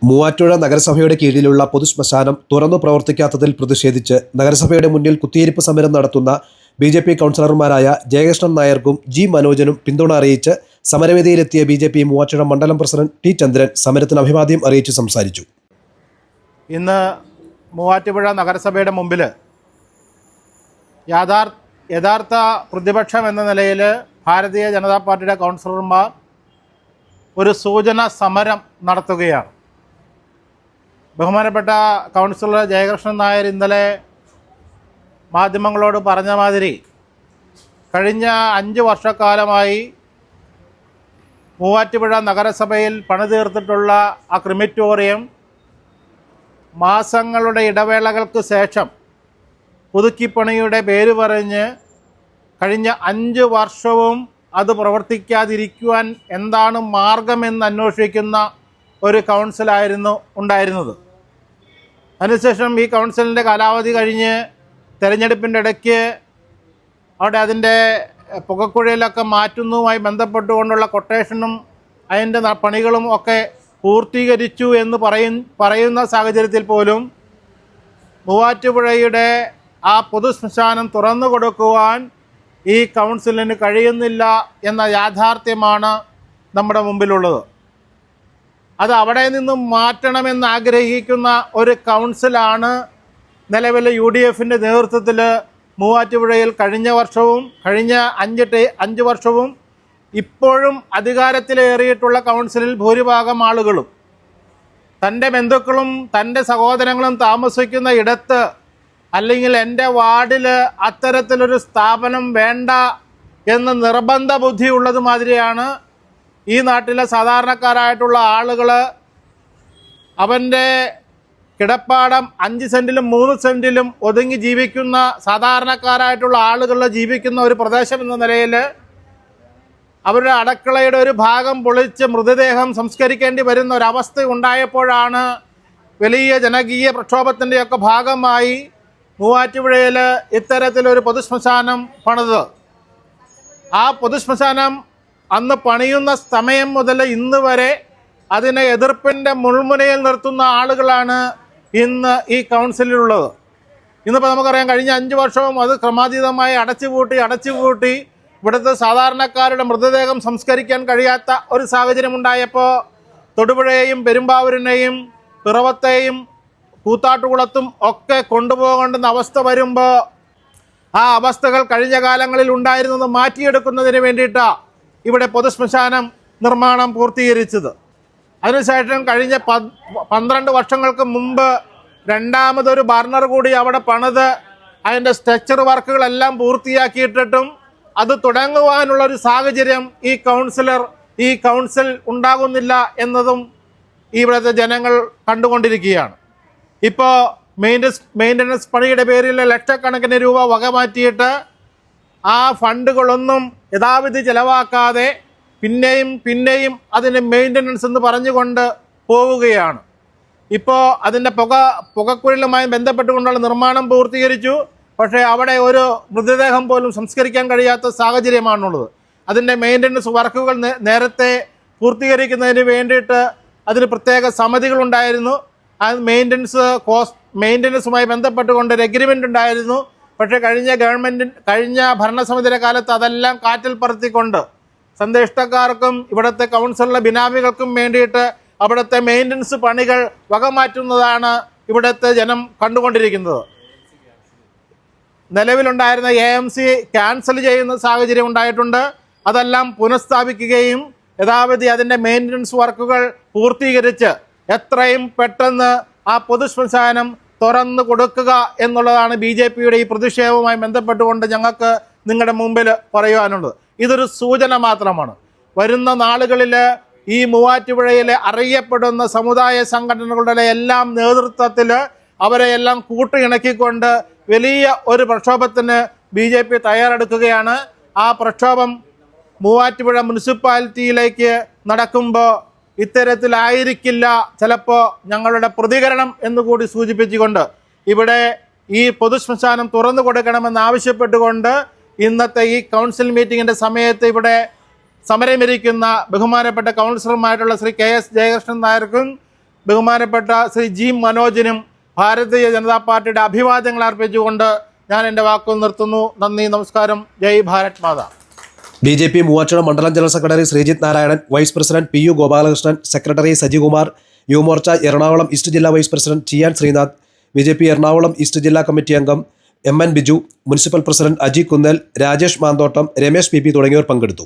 മൂവാറ്റുപുഴ നഗരസഭയുടെ കീഴിലുള്ള പൊതുശ്മശാനം തുറന്നു പ്രവർത്തിക്കാത്തതിൽ പ്രതിഷേധിച്ച് നഗരസഭയുടെ മുന്നിൽ കുത്തിയിരിപ്പ് സമരം നടത്തുന്ന ബി.ജെ.പി. കൗൺസിലർമാരായ ജയകൃഷ്ണൻ നായർക്കും ജി മനോജനും പിന്തുണ അറിയിച്ച് സമരവേദിയിലെത്തിയ ബി.ജെ.പി. മൂവാറ്റുപുഴ മണ്ഡലം പ്രസിഡന്റ് ടി ചന്ദ്രൻ സമരത്തിന് അഭിവാദ്യം അറിയിച്ച് സംസാരിച്ചു. ഇന്ന് മൂവാറ്റുപുഴ നഗരസഭയുടെ മുമ്പിൽ യഥാർത്ഥ പ്രതിപക്ഷം എന്ന നിലയിൽ ഭാരതീയ ജനതാ പാർട്ടിയുടെ കൗൺസിലർമാർ ഒരു സൂചന സമരം നടത്തുകയാണ്. ബഹുമാനപ്പെട്ട കൗൺസിലർ ജയകൃഷ്ണൻ നായർ ഇന്നലെ മാധ്യമങ്ങളോട് പറഞ്ഞ മാതിരി കഴിഞ്ഞ 5 വർഷക്കാലമായി മൂവാറ്റുപുഴ നഗരസഭയിൽ പണിതീർത്തിട്ടുള്ള ആ ക്രിമിറ്റോറിയം മാസങ്ങളുടെ ഇടവേളകൾക്ക് ശേഷം പുതുക്കിപ്പണിയുടെ പേര് പറഞ്ഞ് കഴിഞ്ഞ 5 വർഷവും അത് പ്രവർത്തിക്കാതിരിക്കുവാൻ എന്താണ് മാർഗമെന്ന് അന്വേഷിക്കുന്ന ഒരു കൗൺസിലായിരുന്നു ഉണ്ടായിരുന്നത്. അതിനുശേഷം ഈ കൗൺസിലിൻ്റെ കാലാവധി കഴിഞ്ഞ് തെരഞ്ഞെടുപ്പിൻ്റെ ഇടയ്ക്ക് അവിടെ അതിൻ്റെ പുകക്കുഴയിലൊക്കെ മാറ്റുന്നതുമായി ബന്ധപ്പെട്ടുകൊണ്ടുള്ള കൊട്ടേഷനും അതിൻ്റെ പണികളും ഒക്കെ പൂർത്തീകരിച്ചു എന്ന് പറയുന്ന സാഹചര്യത്തിൽ പോലും മൂവാറ്റുപുഴയുടെ ആ പൊതുശ്മശാനം തുറന്നു കൊടുക്കുവാൻ ഈ കൗൺസിലിന് കഴിയുന്നില്ല എന്ന യാഥാർത്ഥ്യമാണ് നമ്മുടെ മുമ്പിലുള്ളത്. അത് അവിടെ നിന്നും മാറ്റണമെന്ന് ആഗ്രഹിക്കുന്ന ഒരു കൗൺസിലാണ് നിലവിൽ UDFൻ്റെ നേതൃത്വത്തിൽ മൂവാറ്റുപുഴയിൽ കഴിഞ്ഞ വർഷവും കഴിഞ്ഞ 5 വർഷവും ഇപ്പോഴും അധികാരത്തിലേറിയിട്ടുള്ള കൗൺസിലിൽ ഭൂരിഭാഗം ആളുകളും തൻ്റെ ബന്ധുക്കളും തൻ്റെ സഹോദരങ്ങളും താമസിക്കുന്ന ഇടത്ത് അല്ലെങ്കിൽ എൻ്റെ വാർഡിൽ അത്തരത്തിലൊരു സ്ഥാപനം വേണ്ട എന്ന് നിർബന്ധ ബുദ്ധിയുള്ളത് മാതിരിയാണ് ഈ നാട്ടിലെ സാധാരണക്കാരായിട്ടുള്ള ആളുകൾ അവൻ്റെ കിടപ്പാടം 5 സെൻറ്റിലും 3 സെൻറ്റിലും ഒതുങ്ങി ജീവിക്കുന്ന സാധാരണക്കാരായിട്ടുള്ള ആളുകൾ ജീവിക്കുന്ന ഒരു പ്രദേശം എന്ന നിലയിൽ അവരുടെ അടുക്കളയുടെ ഒരു ഭാഗം പൊളിച്ച് മൃതദേഹം സംസ്കരിക്കേണ്ടി വരുന്ന ഒരവസ്ഥ ഉണ്ടായപ്പോഴാണ് വലിയ ജനകീയ പ്രക്ഷോഭത്തിൻ്റെയൊക്കെ ഭാഗമായി മൂവാറ്റുപുഴയിൽ ഇത്തരത്തിലൊരു പൊതുശ്മശാനം പണിത്. ആ പൊതുശ്മശാനം അന്ന് പണിയുന്ന സമയം മുതൽ ഇന്ന് വരെ അതിനെ എതിർപ്പിൻ്റെ മുൾമുനയിൽ നിർത്തുന്ന ആളുകളാണ് ഇന്ന് ഈ കൗൺസിലിലുള്ളത്. ഇന്നിപ്പോൾ നമുക്കറിയാം കഴിഞ്ഞ 5 വർഷവും അത് ക്രമാതീതമായി അടച്ചുപൂട്ടി ഇവിടുത്തെ സാധാരണക്കാരുടെ മൃതദേഹം സംസ്കരിക്കാൻ കഴിയാത്ത ഒരു സാഹചര്യം ഉണ്ടായപ്പോൾ തൊടുപുഴയെയും പെരുമ്പാവൂരിനെയും പിറവത്തെയും കൂത്താട്ടുകുളത്തും ഒക്കെ കൊണ്ടുപോകേണ്ടുന്ന അവസ്ഥ വരുമ്പോൾ ആ അവസ്ഥകൾ കഴിഞ്ഞ കാലങ്ങളിൽ ഉണ്ടായിരുന്നത് മാറ്റിയെടുക്കുന്നതിന് വേണ്ടിയിട്ടാണ് ഇവിടെ പൊതുശ്മശാനം നിർമ്മാണം പൂർത്തീകരിച്ചത്. അതിനുശേഷം കഴിഞ്ഞ 12 വർഷങ്ങൾക്ക് മുമ്പ് രണ്ടാമതൊരു ബർണർ കൂടി അവിടെ പണിത് അതിൻ്റെ സ്ട്രക്ചർ വർക്കുകളെല്ലാം പൂർത്തിയാക്കിയിട്ടിട്ടും അത് തുടങ്ങുവാനുള്ളൊരു സാഹചര്യം ഈ കൗൺസിൽ ഉണ്ടാകുന്നില്ല എന്നതും ഇവിടുത്തെ ജനങ്ങൾ കണ്ടുകൊണ്ടിരിക്കുകയാണ്. ഇപ്പോൾ മെയിൻ്റനൻസ് പണിയുടെ പേരിൽ ലക്ഷക്കണക്കിന് രൂപ വകമാറ്റിയിട്ട് ആ ഫണ്ടുകളൊന്നും യഥാവിധി ചിലവാക്കാതെ പിന്നെയും അതിന് മെയിൻ്റനൻസ് എന്ന് പറഞ്ഞുകൊണ്ട് പോവുകയാണ്. ഇപ്പോൾ അതിൻ്റെ പുകക്കുഴലുമായി ബന്ധപ്പെട്ടുകൊണ്ടുള്ള നിർമ്മാണം പൂർത്തീകരിച്ചു. പക്ഷേ അവിടെ ഒരു മൃതദേഹം പോലും സംസ്കരിക്കാൻ കഴിയാത്ത സാഹചര്യമാണുള്ളത്. അതിൻ്റെ മെയിൻ്റനൻസ് വർക്കുകൾ നേരത്തെ പൂർത്തീകരിക്കുന്നതിന് വേണ്ടിയിട്ട് അതിന് പ്രത്യേക സമിതികളുണ്ടായിരുന്നു. ആ മെയിൻ്റനൻസുമായി ബന്ധപ്പെട്ടുകൊണ്ട് ഒരു എഗ്രിമെൻ്റ് ഉണ്ടായിരുന്നു. പക്ഷേ കഴിഞ്ഞ ഭരണസമിതിയുടെ കാലത്ത് അതെല്ലാം കാറ്റിൽ പറത്തിക്കൊണ്ട് സന്ദേഷ്ടക്കാർക്കും ഇവിടുത്തെ കൗൺസിലറുടെ ബിനാമികൾക്കും വേണ്ടിയിട്ട് അവിടുത്തെ മെയിൻ്റനൻസ് പണികൾ വകമാറ്റുന്നതാണ് ഇവിടുത്തെ ജനം കണ്ടുകൊണ്ടിരിക്കുന്നത്. നിലവിലുണ്ടായിരുന്ന AMC ക്യാൻസൽ ചെയ്യുന്ന സാഹചര്യം ഉണ്ടായിട്ടുണ്ട്. അതെല്ലാം പുനഃസ്ഥാപിക്കുകയും യഥാവിധി അതിൻ്റെ മെയിൻ്റനൻസ് വർക്കുകൾ പൂർത്തീകരിച്ച് എത്രയും പെട്ടെന്ന് ആ പൊതുശ്മശാനം തുറന്നു കൊടുക്കുക എന്നുള്ളതാണ് BJPയുടെ ഈ പ്രതിഷേധവുമായി ബന്ധപ്പെട്ടുകൊണ്ട് ഞങ്ങൾക്ക് നിങ്ങളുടെ മുമ്പിൽ പറയുവാനുള്ളത്. ഇതൊരു സൂചന മാത്രമാണ്. വരുന്ന നാളുകളിൽ ഈ മൂവാറ്റുപുഴയിലെ അറിയപ്പെടുന്ന സമുദായ സംഘടനകളുടെ എല്ലാം നേതൃത്വത്തിൽ അവരെയെല്ലാം കൂട്ടിയിണക്കിക്കൊണ്ട് വലിയ ഒരു പ്രക്ഷോഭത്തിന് BJP തയ്യാറെടുക്കുകയാണ്. ആ പ്രക്ഷോഭം മൂവാറ്റുപുഴ മുനിസിപ്പാലിറ്റിയിലേക്ക് നടക്കുമ്പോൾ ഇത്തരത്തിലായിരിക്കില്ല ചിലപ്പോൾ ഞങ്ങളുടെ പ്രതികരണം എന്നുകൂടി സൂചിപ്പിച്ചുകൊണ്ട് ഇവിടെ ഈ പൊതുശ്മശാനം തുറന്നു കൊടുക്കണമെന്ന് ആവശ്യപ്പെട്ടുകൊണ്ട് ഇന്നത്തെ ഈ കൗൺസിൽ മീറ്റിങ്ങിൻ്റെ സമയത്ത് ഇവിടെ സമരമിരിക്കുന്ന ബഹുമാനപ്പെട്ട കൗൺസിലർമായിട്ടുള്ള ശ്രീ KS ജയകൃഷ്ണൻ നായർക്കും ബഹുമാനപ്പെട്ട ശ്രീ ജി മനോജിനും ഭാരതീയ ജനതാ പാർട്ടിയുടെ അഭിവാദ്യങ്ങൾ അർപ്പിച്ചുകൊണ്ട് ഞാൻ എൻ്റെ വാക്കുകൾ നിർത്തുന്നു. നന്ദി, നമസ്കാരം. ജയ് ഭാരത് മാതാ. BJP മൂവാറ്റുപുഴ മണ്ഡലം general secretary Sreejith Narayanan, vice president PU Gopalakrishnan, secretary Sajikumar, Yuva Morcha Ernakulam east ജില്ലാ vice president Chiyan Sreenath, BJP Ernakulam east ജില്ലാ കമ്മിറ്റി അംഗം MN Biju, municipal president Aji Kunnel, Rajesh Manthottam, Ramesh PP തുടങ്ങിയവർ പങ്കെടുത്തു.